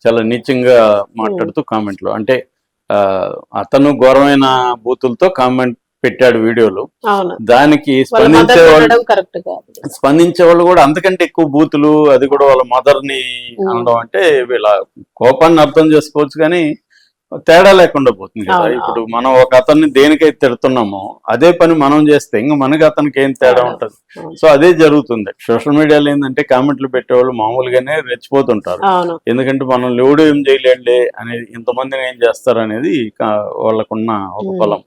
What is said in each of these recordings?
చాలా నీచంగా మాట్లాడుతూ కామెంట్లు, అంటే అతను ఘోరమైన బూతులతో కామెంట్ పెట్టాడు వీడియోలు. దానికి స్పందించే వాళ్ళు కూడా అంతకంటే ఎక్కువ బూతులు, అది కూడా వాళ్ళ మదర్ ని అనడం అంటే వీళ్ళ కోపాన్ని అర్థం చేసుకోవచ్చు, కానీ తేడా లేకుండా పోతుంది కదా. ఇప్పుడు మనం ఒక అతన్ని దేనికైతే తిడుతున్నామో అదే పని మనం చేస్తే ఇంకా మనకి అతనికి ఏం తేడా ఉంటుంది. సో అదే జరుగుతుంది. సోషల్ మీడియాలో ఏంటంటే కామెంట్లు పెట్టేవాళ్ళు మామూలుగానే రెచ్చిపోతుంటారు, ఎందుకంటే మనం ఎవడు ఏం చేయలేండి అనేది, ఇంతమందిని ఏం చేస్తారు అనేది వాళ్ళకున్న ఒక బలం.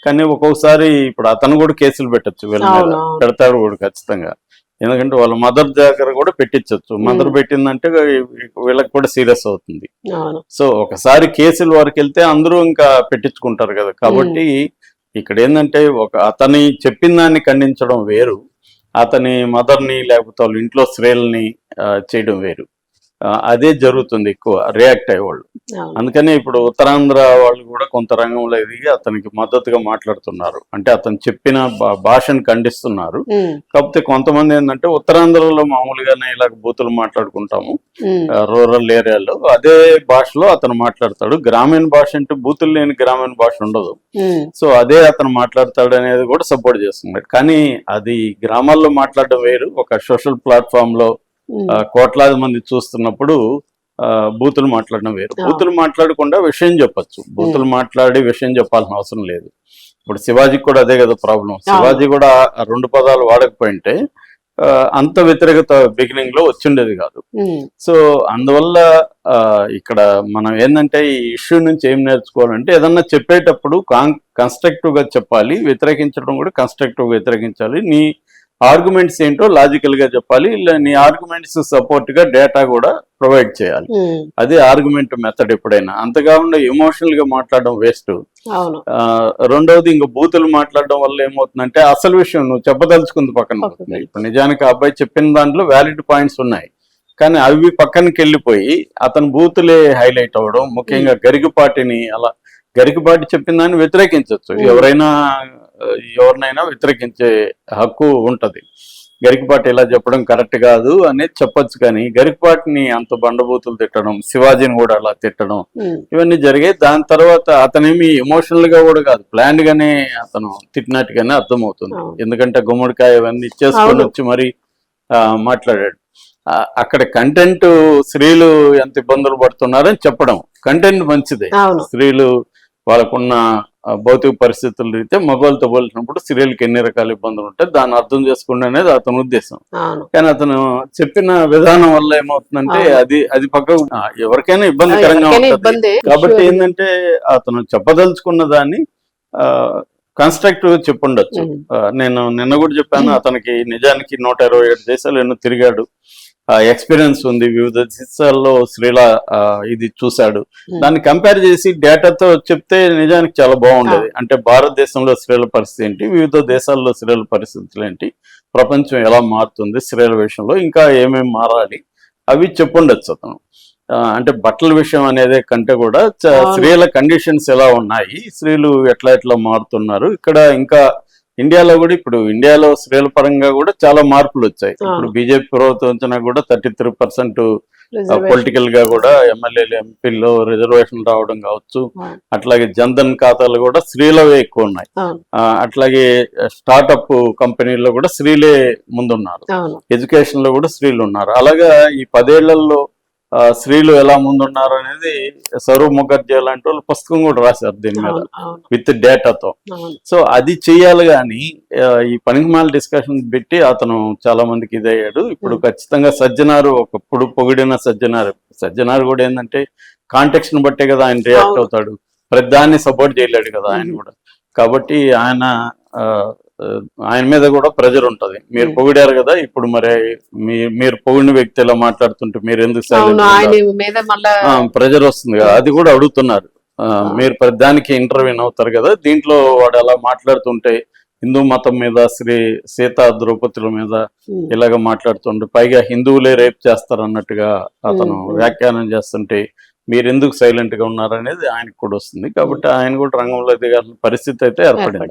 కానీ ఒక్కొక్కసారి ఇప్పుడు అతను కూడా కేసులు పెట్టచ్చు, వీళ్ళ మీద పెడతాడు కూడా ఖచ్చితంగా, ఎందుకంటే వాళ్ళ మదర్ దగ్గర కూడా పెట్టించవచ్చు. మదర్ పెట్టిందంటే వీళ్ళకి కూడా సీరియస్ అవుతుంది. సో ఒకసారి కేసుల వరకు వెళ్తే అందరూ ఇంకా పెట్టించుకుంటారు కదా. కాబట్టి ఇక్కడ ఏంటంటే అతని చెప్పిన దాన్ని ఖండించడం వేరు, అతని మదర్ని లేకపోతే వాళ్ళ ఇంట్లో స్త్రీలని చేయడం వేరు. అదే జరుగుతుంది ఎక్కువ రియాక్ట్ అయ్యేవాళ్ళు. అందుకనే ఇప్పుడు ఉత్తరాంధ్ర వాళ్ళు కూడా కొంత రంగంలో ఎదిగి అతనికి మద్దతుగా మాట్లాడుతున్నారు, అంటే అతను చెప్పిన భాషను ఖండిస్తున్నారు. కాకపోతే కొంతమంది ఏంటంటే ఉత్తరాంధ్రలో మామూలుగానే ఇలాగ బూతులు మాట్లాడుకుంటాము, రూరల్ ఏరియాలో అదే భాషలో అతను మాట్లాడతాడు. గ్రామీణ భాష అంటే బూతులు లేని గ్రామీణ భాష ఉండదు. సో అదే అతను మాట్లాడతాడు అనేది కూడా సపోర్ట్ చేస్తున్నాడు. కానీ అది గ్రామాల్లో మాట్లాడడం వేరు, ఒక సోషల్ ప్లాట్ఫామ్ లో కోట్లాది మంది చూస్తున్నప్పుడు బూతులు మాట్లాడడం వేరు. బూతులు మాట్లాడకుండా విషయం చెప్పచ్చు, బూతులు మాట్లాడి విషయం చెప్పాల్సిన అవసరం లేదు. ఇప్పుడు శివాజీకి కూడా అదే కదా ప్రాబ్లం. శివాజీ కూడా 2 పదాలు వాడకపోయింటే అంత వ్యతిరేకత బిగినింగ్ లో వచ్చిండేది కాదు. సో అందువల్ల ఇక్కడ మనం ఏంటంటే ఈ ఇష్యూ నుంచి ఏం నేర్చుకోవాలంటే, ఏదన్నా చెప్పేటప్పుడు కన్స్ట్రక్టివ్ గా చెప్పాలి, వ్యతిరేకించడం కూడా కన్స్ట్రక్టివ్ గా వ్యతిరేకించాలి. నీ ఆర్గ్యుమెంట్స్ ఏంటో లాజికల్ గా చెప్పాలి, నీ ఆర్గ్యుమెంట్స్ సపోర్ట్ గా డేటా కూడా ప్రొవైడ్ చేయాలి. అదే ఆర్గ్యుమెంట్ మెథడ్ ఎప్పుడైనా. అంతకాకుండా ఎమోషనల్ గా మాట్లాడడం వేస్ట్. రెండవది ఇంకా బూతులు మాట్లాడడం వల్ల ఏమవుతుందంటే అసలు విషయం నువ్వు చెప్పదలుచుకుంది పక్కన పోతుంది. ఇప్పుడు నిజానికి ఆ అబ్బాయి చెప్పిన దాంట్లో వ్యాలిడ్ పాయింట్స్ ఉన్నాయి, కానీ అవి పక్కనకి వెళ్ళిపోయి అతను బూతులే హైలైట్ అవ్వడం. ముఖ్యంగా గరికపాటిని, అలా గరికపాటి చెప్పిన దాన్ని వ్యతిరేకించవచ్చు, ఎవరినైనా వ్యతిరేకించే హక్కు ఉంటది. గరికపాటి ఇలా చెప్పడం కరెక్ట్ కాదు అనేది చెప్పొచ్చు, కానీ గరికపాటిని అంత బండబూతులు తిట్టడం, శివాజీని కూడా అలా తిట్టడం, ఇవన్నీ జరిగాయి. దాని తర్వాత అతనేమి ఎమోషనల్ గా కూడా కాదు, ప్లాన్ గానే అతను తిట్టినట్టుగానే అర్థమవుతుంది. ఎందుకంటే గుమ్మడికాయ ఇవన్నీ ఇచ్చేసుకొని వచ్చి మరి మాట్లాడాడు. అక్కడ కంటెంట్ స్త్రీలు ఎంత ఇబ్బందులు పడుతున్నారని చెప్పడం కంటెంట్ మంచిదే. స్త్రీలు వాళ్ళకున్న భౌతిక పరిస్థితులు రీతే మగవాళ్ళతో పోల్చినప్పుడు స్త్రీలకు ఎన్ని రకాల ఇబ్బందులు ఉంటాయి, దాన్ని అర్థం చేసుకోండి అనేది అతని ఉద్దేశం. కానీ అతను చెప్పిన విధానం వల్ల ఏమవుతుందంటే అది పక్కకు ఎవరికైనా ఇబ్బందికరంగా ఉంటుంది. కాబట్టి ఏంటంటే అతను చెప్పదలుచుకున్న దాన్ని కన్స్ట్రక్టివ్ గా చెప్పుండొచ్చు. నేను నిన్న కూడా చెప్పాను, అతనికి నిజానికి 127 దేశాలు ఎన్నో తిరిగాడు, ఎక్స్పీరియన్స్ ఉంది, వివిధ దేశాల్లో స్త్రీల ఇది చూశాడు. దాన్ని కంపేర్ చేసి డేటాతో చెప్తే నిజానికి చాలా బాగుండేది. అంటే భారతదేశంలో స్త్రీల పరిస్థితి ఏంటి, వివిధ దేశాల్లో స్త్రీల పరిస్థితులు ఏంటి, ప్రపంచం ఎలా మారుతుంది స్త్రీల విషయంలో, ఇంకా ఏమేమి మారాలి, అవి చెప్పుండొచ్చు అతను. అంటే బట్టల విషయం అనేది కంటే కూడా స్త్రీల కండిషన్స్ ఎలా ఉన్నాయి, స్త్రీలు ఎట్లా మారుతున్నారు. ఇక్కడ ఇంకా ఇండియాలో కూడా, ఇప్పుడు ఇండియాలో స్త్రీల పరంగా కూడా చాలా మార్పులు వచ్చాయి. ఇప్పుడు బీజేపీ ప్రభుత్వం వచ్చినా కూడా 33% పొలిటికల్ గా కూడా ఎమ్మెల్యేలు ఎంపీల్లో రిజర్వేషన్ రావడం కావచ్చు. అట్లాగే జన్ధన్ ఖాతాలు కూడా స్త్రీలవే ఎక్కువ ఉన్నాయి. అట్లాగే స్టార్టప్ కంపెనీల్లో కూడా స్త్రీలే ముందున్నారు, ఎడ్యుకేషన్ లో కూడా స్త్రీలు ఉన్నారు. అలాగా ఈ 10 ఏళ్లలో స్త్రీలు ఎలా ముందున్నారు అనేది సౌరవ్ ముఖర్జీ లాంటి వాళ్ళు పుస్తకం కూడా రాశారు దీని మీద విత్ డేటాతో. సో అది చెయ్యాలి, కానీ ఈ పనికిమాల డిస్కషన్ పెట్టి అతను చాలా మందికి ఇదయ్యాడు. ఇప్పుడు ఖచ్చితంగా సజ్జనారు, ఒకప్పుడు పొగిడిన సజ్జనారు కూడా ఏంటంటే కాంటెక్స్ట్ ని బట్టే కదా ఆయన రియాక్ట్ అవుతాడు, ప్రతిదాన్ని సపోర్ట్ చేయలేడు కదా ఆయన కూడా. కాబట్టి ఆయన మీద కూడా ప్రెజర్ ఉంటది. మీరు పొగిడారు కదా, ఇప్పుడు మరి మీరు పొగిడిన వ్యక్తి ఎలా మాట్లాడుతుంటే మీరు ఎందుకు ప్రెజర్ వస్తుంది కదా, అది కూడా అడుగుతున్నారు. మీరు దానికి ఇంటర్వ్యూన్ అవుతారు కదా, దీంట్లో వాడు ఎలా మాట్లాడుతుంటే హిందూ మతం మీద, సీతా ద్రౌపదుల మీద ఇలాగ మాట్లాడుతుంటే, పైగా హిందువులే రేప్ చేస్తారు అన్నట్టుగా అతను వ్యాఖ్యానం చేస్తుంటే మీరు ఎందుకు సైలెంట్ గా ఉన్నారనేది ఆయనకు కూడా వస్తుంది. కాబట్టి ఆయన కూడా రంగంలో దిగాల్సిన పరిస్థితి అయితే ఏర్పడింది.